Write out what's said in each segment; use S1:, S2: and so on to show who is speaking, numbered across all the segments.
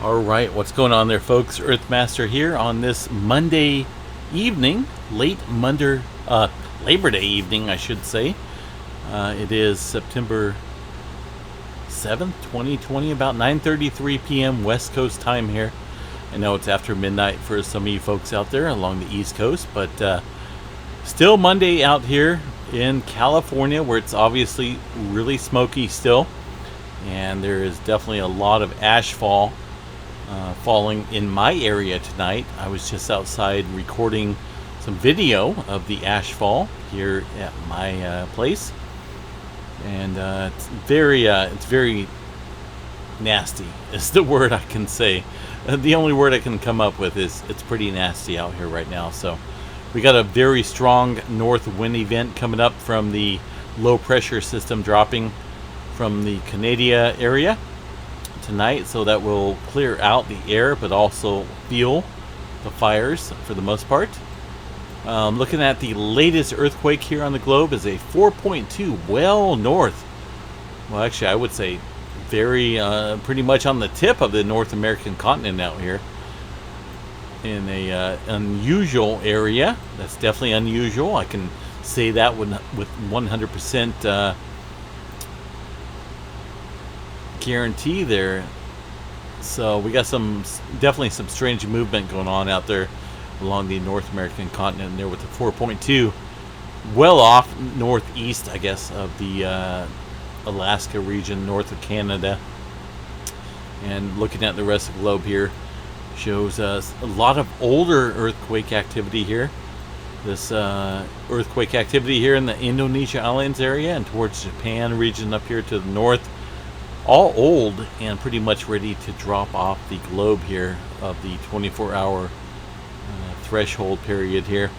S1: All right, what's going on there, folks? Earthmaster here on this Monday evening, late Monday, Labor Day evening, I should say. It is September 7th, 2020, about 9:33 p.m. West Coast time here. I know it's after midnight for some of you folks out there along the East Coast, but still Monday out here in California, where it's obviously really smoky still, and there is definitely a lot of ash fall falling in my area tonight. I was just outside recording some video of the ash fall here at my place, and it's very nasty is the word I can say. The only word I can come up with is it's pretty nasty out here right now. So we got a very strong north wind event coming up from the low pressure system dropping from the Canada area tonight, so that will clear out the air but also fuel the fires for the most part. Looking at the latest earthquake here on the globe is a 4.2 well north, well actually I would say very pretty much on the tip of the North American continent out here in a unusual area. That's definitely unusual, I can say that with 100% guarantee there. So we got definitely some strange movement going on out there along the North American continent there with the 4.2 well off northeast, I guess, of the Alaska region, north of Canada. And looking at the rest of the globe here shows us a lot of older earthquake activity here. This earthquake activity here in the Indonesia Islands area and towards Japan region up here to the north, all old and pretty much ready to drop off the globe here of the 24-hour threshold period here.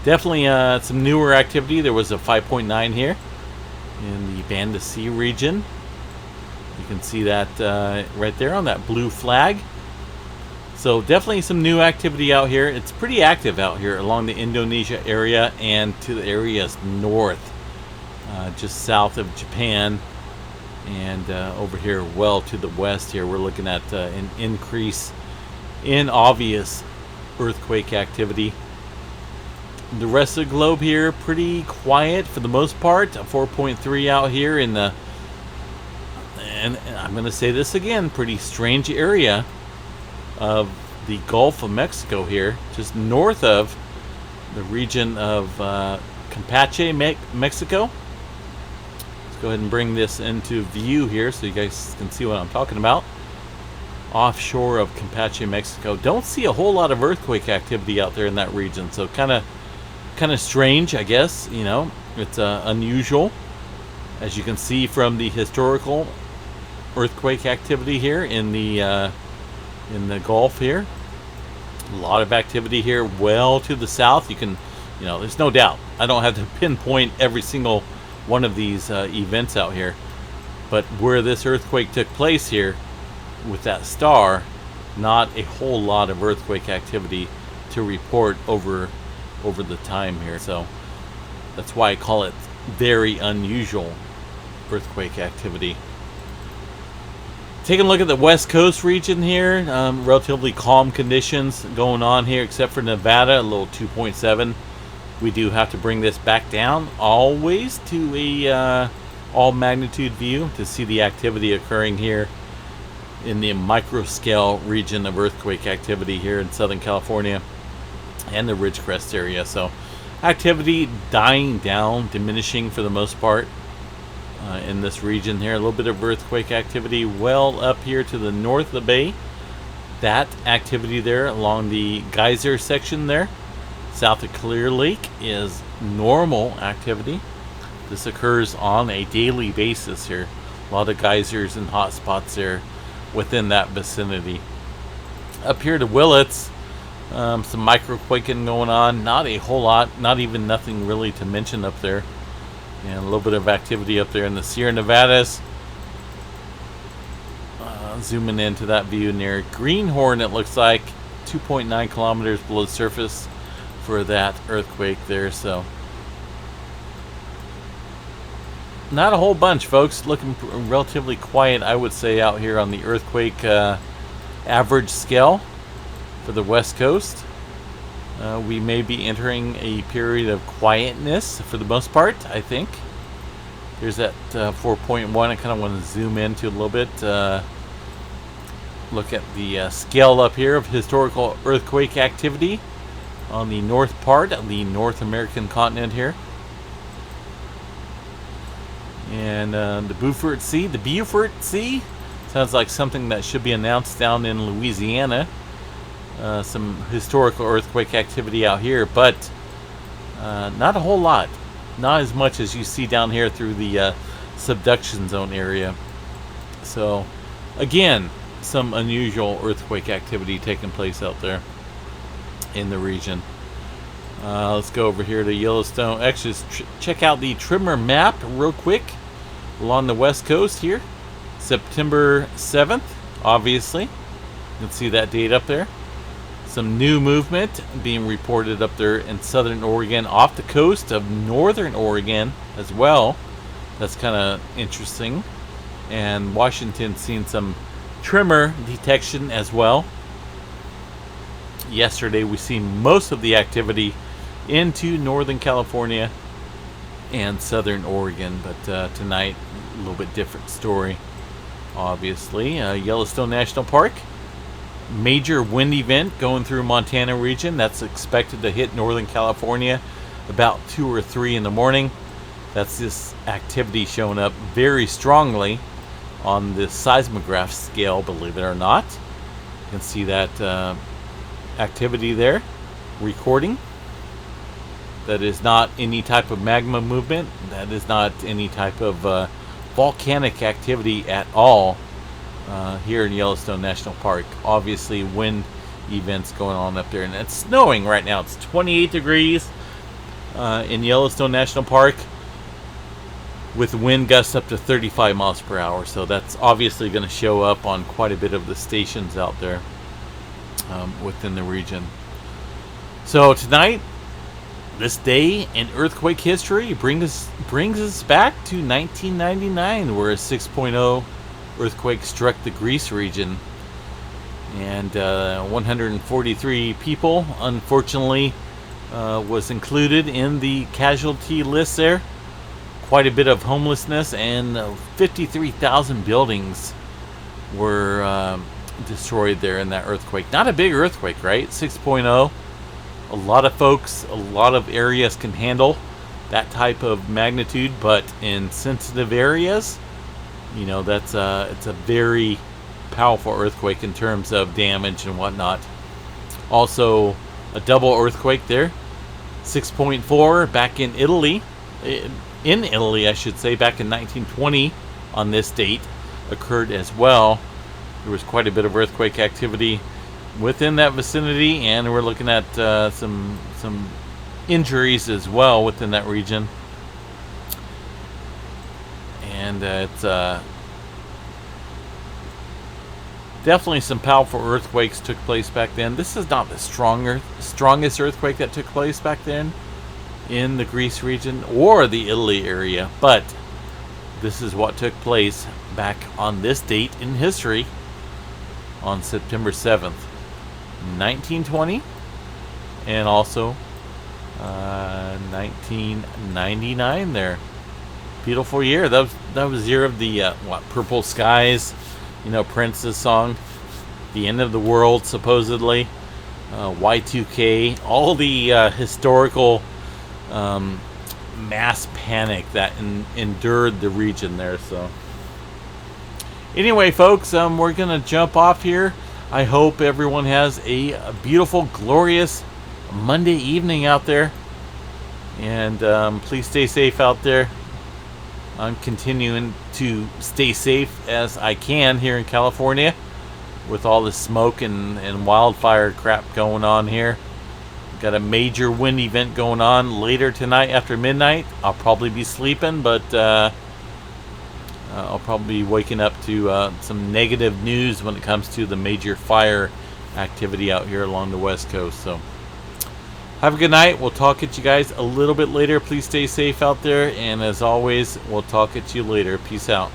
S1: Definitely some newer activity. There was a 5.9 here in the Banda Sea region. You can see that right there on that blue flag. So definitely some new activity out here. It's pretty active out here along the Indonesia area and to the areas north, just south of Japan. And over here well to the west here we're looking at an increase in obvious earthquake activity. The rest of the globe here pretty quiet for the most part. A 4.3 out here in the, and I'm going to say this again, pretty strange area of the Gulf of Mexico here, just north of the region of Campeche, Mexico. Go ahead and bring this into view here so you guys can see what I'm talking about. Offshore of Campeche, Mexico. Don't see a whole lot of earthquake activity out there in that region, so kind of strange, I guess. You know, it's unusual, as you can see from the historical earthquake activity here in the Gulf here. A lot of activity here, well to the south. You can, you know, there's no doubt. I don't have to pinpoint every single one of these events out here, but where this earthquake took place here with that star, not a whole lot of earthquake activity to report over the time here. So that's why I call it very unusual earthquake activity. Taking a look at the West Coast region here, relatively calm conditions going on here, except for Nevada, a little 2.7. We do have to bring this back down always to a all magnitude view to see the activity occurring here in the micro scale region of earthquake activity here in Southern California and the Ridgecrest area. So activity dying down, diminishing for the most part in this region here. A little bit of earthquake activity well up here to the north of the bay. That activity there along the geyser section there south of Clear Lake is normal activity. This occurs on a daily basis here. A lot of geysers and hot spots there within that vicinity. Up here to Willits, some micro quaking going on. Not a whole lot, not even nothing really to mention up there. And a little bit of activity up there in the Sierra Nevadas. Zooming into that view near Greenhorn, it looks like 2.9 kilometers below the surface for that earthquake there. So not a whole bunch, folks. Looking relatively quiet, I would say, out here on the earthquake average scale for the West Coast. We may be entering a period of quietness for the most part, I think. Here's that 4.1. I kind of want to zoom into a little bit. Look at the scale up here of historical earthquake activity on the north part of the North American continent here. And the Beaufort Sea. The Beaufort Sea sounds like something that should be announced down in Louisiana. Some historical earthquake activity out here, but not a whole lot. Not as much as you see down here through the subduction zone area. So, again, some unusual earthquake activity taking place out there in the region. Let's go over here to Yellowstone. Actually, check out the Tremor map real quick along the west coast here. September 7th, obviously. You can see that date up there. Some new movement being reported up there in southern Oregon, off the coast of northern Oregon as well. That's kind of interesting. And Washington seeing some tremor detection as well. Yesterday we seen most of the activity into Northern California and Southern Oregon, but tonight a little bit different story. Obviously, Yellowstone National Park. Major wind event going through Montana region. That's expected to hit Northern California about 2 or 3 in the morning. That's this activity showing up very strongly on the seismograph scale, believe it or not. You can see that activity there, recording. That is not any type of magma movement. That is not any type of volcanic activity at all. Here in Yellowstone National Park. Obviously wind events going on up there, and it's snowing right now. It's 28 degrees in Yellowstone National Park with wind gusts up to 35 miles per hour, so that's obviously going to show up on quite a bit of the stations out there within the region. So tonight, this day in earthquake history brings us back to 1999, where a 6.0 earthquake struck the Greece region, and 143 people unfortunately was included in the casualty list there. Quite a bit of homelessness, and 53,000 buildings were destroyed there in that earthquake. Not a big earthquake, right? 6.0. A lot of folks, a lot of areas can handle that type of magnitude, but in sensitive areas, you know, that's it's a very powerful earthquake in terms of damage and whatnot. Also, a double earthquake there, 6.4 back in Italy, I should say, back in 1920 on this date occurred as well. There was quite a bit of earthquake activity within that vicinity, and we're looking at some injuries as well within that region. And it's definitely some powerful earthquakes took place back then. This is not the strongest earthquake that took place back then in the Greece region or the Italy area, but this is what took place back on this date in history on September 7th, 1920, and also 1999 there. Beautiful year. That was the year of the Purple Skies, you know, Prince's song, the end of the world supposedly, Y2K, all the historical mass panic that endured the region there. So anyway, folks, we're gonna jump off here. I hope everyone has a beautiful, glorious Monday evening out there, and please stay safe out there. I'm continuing to stay safe as I can here in California with all the smoke and wildfire crap going on here. Got a major wind event going on later tonight after midnight. I'll probably be sleeping, but I'll probably be waking up to some negative news when it comes to the major fire activity out here along the west coast. So Have a good night. We'll talk at you guys a little bit later. Please stay safe out there. And as always, we'll talk at you later. Peace out.